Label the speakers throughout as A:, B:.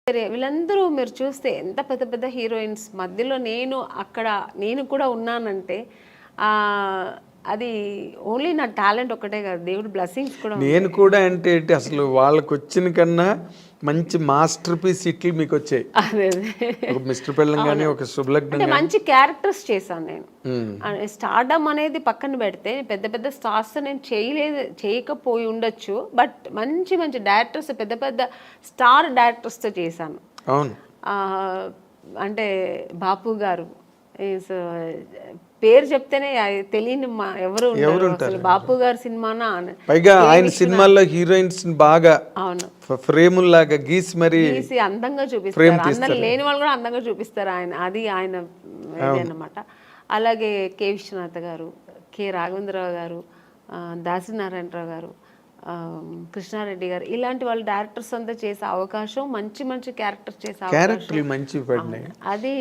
A: సరే వీళ్ళందరూ మీరు చూస్తే ఎంత పెద్ద పెద్ద హీరోయిన్స్ మధ్యలో నేను కూడా ఉన్నానంటే అది ఓన్లీ నా టాలెంట్ ఒకటే కాదు, దేవుడి బ్లెస్సింగ్స్ కూడా.
B: నేను కూడా అంటే ఏంటి అసలు వాళ్ళకి వచ్చిన కన్నా మంచి మాస్టర్ పీస్ హిట్లు మీకు వచ్చాయి.
A: అదే
B: ఒక మిస్టర్ పెళ్ళం కానీ ఒక శుభలగ్నం
A: అంటే మంచి క్యారెక్టర్స్ చేశాను నేను. స్టార్డమ్ అనేది పక్కన పెడితే పెద్ద పెద్ద స్టార్స్ నేను చేయకపోయి ఉండొచ్చు, బట్ మంచి మంచి డైరెక్టర్స్, పెద్ద పెద్ద స్టార్ డైరెక్టర్స్తో చేశాను.
B: అవును.
A: అంటే బాపు గారు పేరు చెప్తేనే తెలియని ఎవరు ఉంటారు. బాపు గారి సినిమానా,
B: పైగా ఆయన సినిమాల్లో హీరోయిన్స్ బాగా
A: అవును
B: ఫ్రేముల్లాగా గీసి మరి
A: అందంగా చూపిస్తారు. అందరు లేని వాళ్ళు కూడా అందంగా చూపిస్తారు ఆయన, అది ఆయన అన్నమాట. అలాగే కె విశ్వనాథ్ గారు, కె రాఘవేంద్రరావు గారు, దాసనారాయణరావు గారు, కృష్ణారెడ్డి గారు, ఇలాంటి వాళ్ళు డైరెక్టర్స్ అంతా చేసే అవకాశం, మంచి మంచి క్యారెక్టర్స్ చేసే అవకాశం,
B: మంచి పడినాయి.
A: అది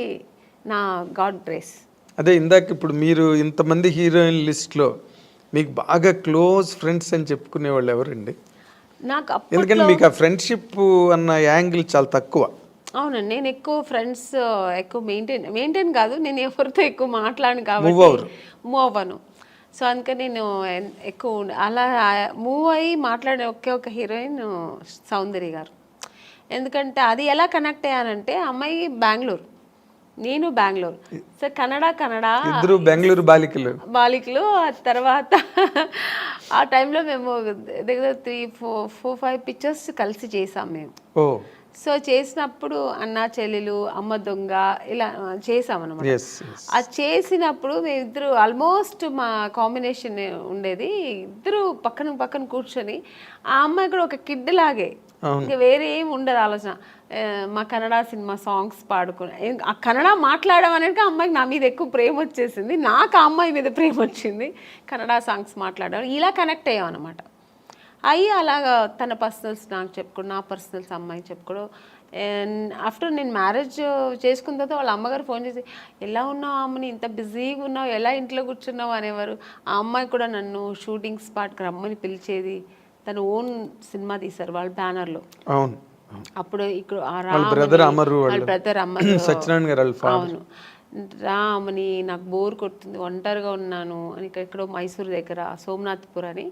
A: నా గాడ్ గ్రేస్.
B: అదే ఇందాక ఇప్పుడు మీరు ఇంతమంది హీరోయిన్ లిస్ట్లో మీకు బాగా క్లోజ్ ఫ్రెండ్స్ అని చెప్పుకునే వాళ్ళు ఎవరండి?
A: నాకు
B: ఎందుకంటే మీకు ఆ ఫ్రెండ్షిప్ అన్న యాంగిల్ చాలా తక్కువ.
A: అవునండి, నేను ఎక్కువ ఫ్రెండ్స్ ఎక్కువ మెయింటైన్ కాదు, నేను ఎవరితో ఎక్కువ మాట్లాడను కాబట్టి మూవ్ అవ్వను. సో అందుకని నేను ఎక్కువ అలా మూవ్ అయ్యి మాట్లాడే ఒక హీరోయిన్ సౌందర్య గారు. ఎందుకంటే అది ఎలా కనెక్ట్ అయ్యానంటే, అమ్మాయి బెంగళూరు, నేను బెంగళూరు. సో
B: ఇద్దరు బెంగళూరు బాలికలు.
A: తర్వాత ఆ టైంలో మేము దగ్గర 3-4-5 పిక్చర్స్ కలిసి చేసాం మేము. సో చేసినప్పుడు అన్న చెల్లెలు, అమ్మ దొంగ, ఇలా చేసామన్నమాట. అది చేసినప్పుడు మేమిద్దరు ఆల్మోస్ట్ మా కాంబినేషన్ ఉండేది. ఇద్దరు పక్కన పక్కన కూర్చొని, ఆ అమ్మాయి కూడా ఒక కిడ్ లాగే, ఇంకా వేరే ఏం ఉండదు ఆలోచన. మా కన్నడ సినిమా సాంగ్స్ పాడుకుని, ఆ కన్నడ మాట్లాడడం అనేది అమ్మాయికి నా మీద ఎక్కువ ప్రేమ వచ్చేసింది, నాకు ఆ అమ్మాయి మీద ప్రేమ వచ్చింది. కన్నడ సాంగ్స్ మాట్లాడడం, ఇలా కనెక్ట్ అయ్యాం అనమాట. అయ్యి అలాగా తన పర్సనల్స్ నాకు చెప్పుకోవడం, నా పర్సనల్స్ అమ్మాయికి చెప్పుకోవడం. ఆఫ్టర్ నేను మ్యారేజ్ చేసుకున్న తర్వాత వాళ్ళ అమ్మగారు ఫోన్ చేసి, ఎలా ఉన్నావు అమ్మని, ఇంత బిజీగా ఉన్నావు, ఎలా ఇంట్లో కూర్చున్నావు అనేవారు. ఆ అమ్మాయి కూడా నన్ను షూటింగ్ స్పాట్కి రమ్మని పిలిచేది. తన ఓన్ సినిమా తీశారు వాళ్ళ బ్యానర్లో.
B: అవును.
A: అప్పుడు ఇక్కడ
B: బ్రదర్ అమరు,
A: అవును, రామని నాకు బోర్ కొడుతుంది, ఒంటరిగా ఉన్నాను అని, ఎక్కడో మైసూర్ దగ్గర సోమనాథ్పూర్ అని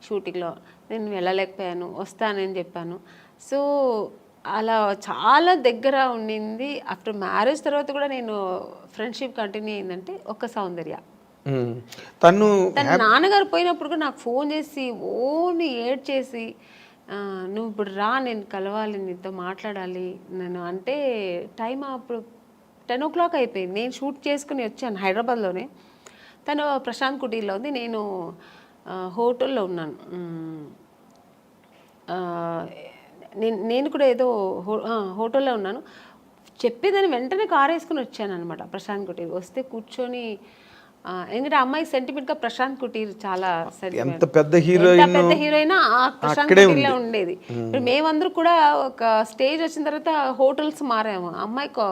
A: షూటింగ్లో నేను వెళ్ళలేకపోయాను, వస్తానని చెప్పాను. సో అలా చాలా దగ్గర ఉండింది. ఆఫ్టర్ మ్యారేజ్ తర్వాత కూడా నేను ఫ్రెండ్షిప్ కంటిన్యూ అయిందంటే ఒక సౌందర్య. తన నాన్నగారు పోయినప్పుడు కూడా నాకు ఫోన్ చేసి ఓన్లీ ఏడ్ చేసి, నువ్వు ఇప్పుడు రా, నేను కలవాలి, నీతో మాట్లాడాలి నేను అంటే. టైం అప్పుడు 10 o'clock అయిపోయింది. నేను షూట్ చేసుకుని వచ్చాను హైదరాబాద్లోనే. తను ప్రశాంత్ కుటీర్లో ఉంది, నేను హోటల్లో ఉన్నాను. నేను కూడా ఏదో హోటల్లో ఉన్నాను. చెప్పేదాన్ని వెంటనే కారు వేసుకుని వచ్చాను అనమాట ప్రశాంత్ కుటీర్. వస్తే కూర్చొని, ఎందుకంటే అమ్మాయి సెంటిమెంట్గా ప్రశాంత్ కుటీర్ చాలా
B: ఎంత పెద్ద హీరోయిన్
A: ప్రశాంత్ కుటీర్లో ఉండేది. మేమందరూ కూడా ఒక స్టేజ్ వచ్చిన తర్వాత హోటల్స్ మారాము. అమ్మాయికి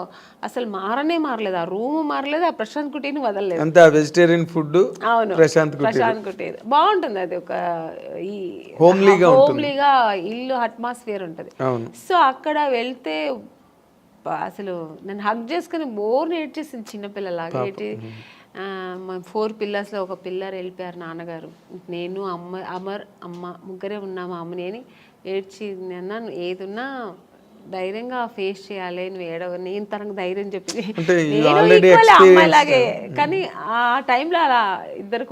A: అసలు మారలేదు, ఆ రూమ్ మారలేదు, ఆ ప్రశాంత్ కుటీర్ని వదలలేదు.
B: అంతే వెజిటేరియన్ ఫుడ్. అవును, ప్రశాంత్
A: కుటీర్ బాగుంటుంది. అది ఒక ఈ హోమ్లీగా ఇల్లు అట్మాస్ఫియర్ ఉంటుంది. సో అక్కడ వెళ్తే అసలు నన్ను హగ్ చేసుకుని బోర్ ఏడ్చేసింది, చిన్నపిల్లలాగా ఏడ్చి. మా 4 పిల్లర్స్లో ఒక పిల్లర్ వెళ్ళిపోయారు నాన్నగారు, నేను అమ్మ ముగ్గురే ఉన్నాము. అమ్మని అని ఏడ్చి, అన్నాను ఏదున్నా ధైర్యంగా ఫేస్ చేయాలి, నువ్వు నేను తనకు ధైర్యం చెప్పింది, నేను అమ్మాయిలాగే. కానీ ఆ టైంలో అలా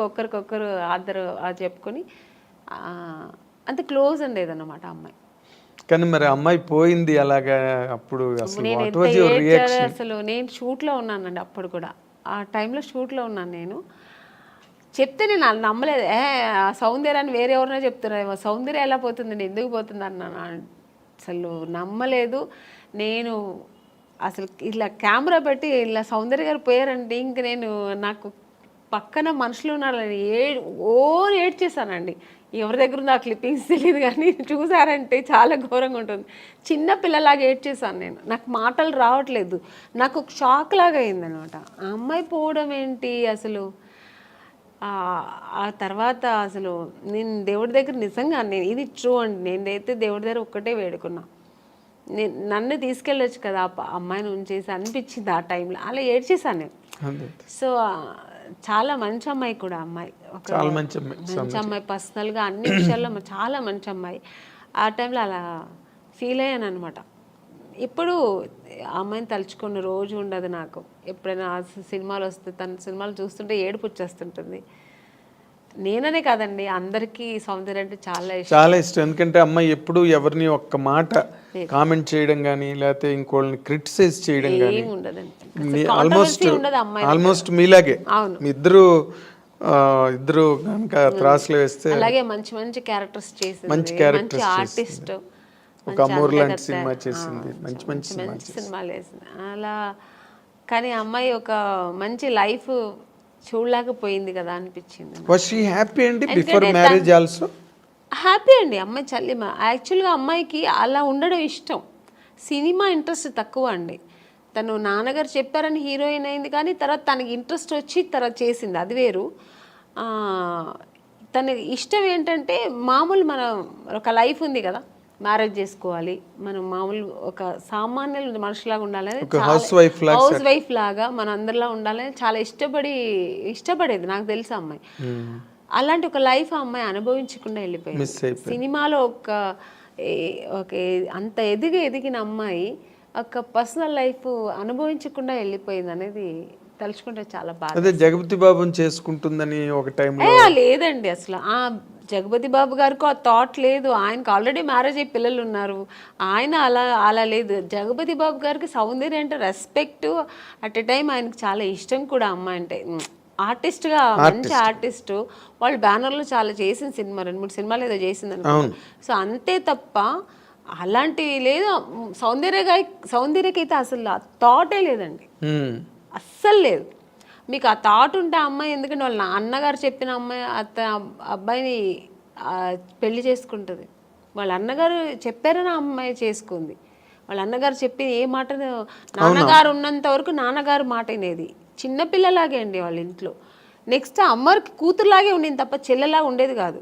A: ఒకరికొకరు అందరు చెప్పుకొని అంత క్లోజ్ ఉండేదన్నమాట అమ్మాయి.
B: కానీ మరి అమ్మాయి పోయింది అలాగా, అప్పుడు
A: అసలు నేను షూట్లో ఉన్నానండి. అప్పుడు కూడా ఆ టైంలో షూట్లో ఉన్నాను. నేను చెప్తే నేను నమ్మలేదు. సౌందర్యాన్ని వేరే ఎవరైనా చెప్తున్నారు, సౌందర్య ఎలా పోతుంది, ఎందుకు పోతుంది అన్నాను. అసలు నమ్మలేదు నేను. అసలు ఇలా కెమెరా పెట్టి ఇలా సౌందర్య గారు పోయారంటే ఇంక నాకు పక్కన మనుషులు ఉన్నారని ఏడ్చేసానండి. ఎవరి దగ్గర ఉంది ఆ క్లిప్పింగ్స్ తెలియదు, కానీ చూసారంటే చాలా ఘోరంగా ఉంటుంది. చిన్న పిల్లలాగా ఏడ్చేసాను నేను. నాకు మాటలు రావట్లేదు, నాకు ఒక షాక్ లాగా అయిందనమాట. ఆ అమ్మాయి పోవడం ఏంటి అసలు. ఆ తర్వాత అసలు నేను దేవుడి దగ్గర నిజంగా ఇది ట్రూ అండి, నేనైతే దేవుడి దగ్గర ఒక్కటే వేడుకున్నా, నన్ను తీసుకెళ్ళొచ్చు కదా అమ్మాయిని ఉంచేసి అనిపించింది ఆ టైంలో. అలా ఏడ్చేసాను నేను.
B: అదే.
A: సో చాలా మంచి అమ్మాయి కూడా అమ్మాయి, ఒక
B: చాలా మంచి అమ్మాయి.
A: మంచి అమ్మాయి, పర్సనల్గా అన్ని విషయాల్లో చాలా మంచి అమ్మాయి. ఆ టైంలో అలా ఫీల్ అయ్యాను అనమాట. ఇప్పుడు ఆ అమ్మాయిని తలుచుకున్న రోజు ఉండదు నాకు. ఎప్పుడైనా సినిమాలు వస్తే తన సినిమాలు చూస్తుంటే ఏడుపు వచ్చేస్తుంటుంది. నేననే కాదండి, అందరికీ సౌందర్య అంటే చాలా ఇష్టం.
B: చాలా ఇష్టం. ఎందుకంటే అమ్మాయి ఎప్పుడు ఎవరిని ఒక్క మాట కామెంట్ చేయడం కానీ లేకపోతే ఇంకోళ్ళని క్రిటిసైజ్ చేయడం కానీ
A: ఏమి ఉండదండి,
B: ఆల్మోస్ట్ మీలాగే.
A: అవును.
B: మీ ఇద్దరు కనుక త్రాసులు వేస్తే
A: అలాగే మంచి మంచి క్యారెక్టర్స్ చేసింది,
B: మంచి క్యారెక్టర్స్
A: ఆర్టిస్ట్,
B: ఒక అమూర్ లాంటి సినిమా చేసింది, మంచి మంచి
A: సినిమాలు వేసింది అలా. కానీ అమ్మాయి ఒక మంచి లైఫ్ చూడలేకపోయింది కదా అనిపించింది.
B: వాస్ షీ హ్యాపీ అండి బిఫోర్ మ్యారేజ్ ఆల్సో?
A: హ్యాపీ అండి అమ్మాయి. చల్లిమ యాక్చువల్గా అమ్మాయికి అలా ఉండడం ఇష్టం, సినిమా ఇంట్రెస్ట్ తక్కువ అండి. తను నాన్నగారు చెప్పారని హీరోయిన్ అయింది, కానీ తర్వాత తనకి ఇంట్రెస్ట్ వచ్చి తర్వాత చేసింది, అది వేరు. తన ఇష్టం ఏంటంటే మామూలు మన ఒక లైఫ్ ఉంది కదా, మ్యారేజ్ చేసుకోవాలి, మనం మామూలు ఒక సామాన్యులు మనుషులాగా ఉండాలని, హౌస్ వైఫ్ లాగా మన అందరిలా ఉండాలని చాలా ఇష్టపడేది నాకు తెలుసు అమ్మాయి. అలాంటి ఒక లైఫ్ ఆ అమ్మాయి అనుభవించకుండా వెళ్ళిపోయింది. సినిమాలో ఒక అంత ఎదిగిన అమ్మాయి ఒక పర్సనల్ లైఫ్ అనుభవించకుండా వెళ్ళిపోయింది అనేది తలుచుకుంటే చాలా బాగా.
B: అదే జగపతి బాబుని చేసుకుంటుందని ఒక టైంలో
A: లేదండి, అసలు ఆ జగపతి బాబు గారికి ఆ థాట్ లేదు. ఆయనకు ఆల్రెడీ మ్యారేజ్ అయ్యి పిల్లలు ఉన్నారు, ఆయన అలా లేదు. జగపతి బాబు గారికి సౌందర్య అంటే రెస్పెక్ట్, అట్ ఎ టైం ఆయనకు చాలా ఇష్టం కూడా అమ్మాయి అంటే. ఆర్టిస్ట్గా మంచి ఆర్టిస్ట్, వాళ్ళు బ్యానర్లో చాలా చేసిన సినిమా 2-3 సినిమాలు ఏదో చేసింది అనుకో. సో అంతే తప్ప అలాంటివి లేదు. సౌందర్యకైతే అసలు ఆ థాటే లేదండి, అస్సలు లేదు. మీకు ఆ థాట్ ఉంటే ఆ అమ్మాయి, ఎందుకంటే వాళ్ళ అన్నగారు చెప్పిన అమ్మాయి అబ్బాయిని పెళ్లి చేసుకుంటుంది. వాళ్ళ అన్నగారు చెప్పారని ఆ అమ్మాయి చేసుకుంది. వాళ్ళ అన్నగారు చెప్పి ఏ మాట, నాన్నగారు ఉన్నంత వరకు నాన్నగారు మాట వినేది. చిన్నపిల్లలాగే అండి వాళ్ళ ఇంట్లో. నెక్స్ట్ అమ్మకి కూతురులాగే ఉండేది తప్ప చెల్లెలాగా ఉండేది కాదు.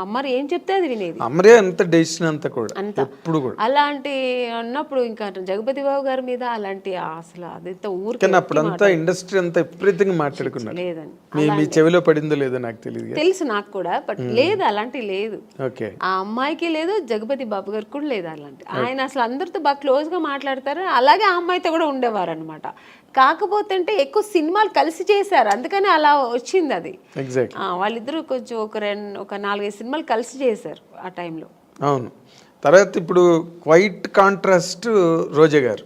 A: అమ్మరు ఏం చెప్తే అది వినేది. అలాంటి అన్నప్పుడు ఇంకా జగపతి బాబు గారి మీద అలాంటి అసలు అదంతా ఊరికి
B: ఇండస్ట్రీ అంతా విపరీతంగా మాట్లాడుకున్నారు. లేదండి, చెవిలో పడిందో లేదో నాకు తెలియదు,
A: తెలుసు నాకు కూడా, బట్ లేదు అలాంటి లేదు. ఆ అమ్మాయికి లేదు, జగపతి బాబు గారికి కూడా లేదు అలాంటి. ఆయన అసలు అందరితో బాగా క్లోజ్ గా మాట్లాడతారు, అలాగే ఆ అమ్మాయితో కూడా ఉండేవారు అనమాట. కాకపోతే అంటే ఎక్కువ సినిమాలు కలిసి చేశారు, అందుకని అలా వచ్చింది అది. వాళ్ళిద్దరూ కొంచెం ఒక 4-5 సినిమాలు కలిసి చేశారు ఆ టైంలో.
B: అవును. తర్వాత ఇప్పుడు క్వైట్ కాంట్రాస్ట్ రోజా గారు.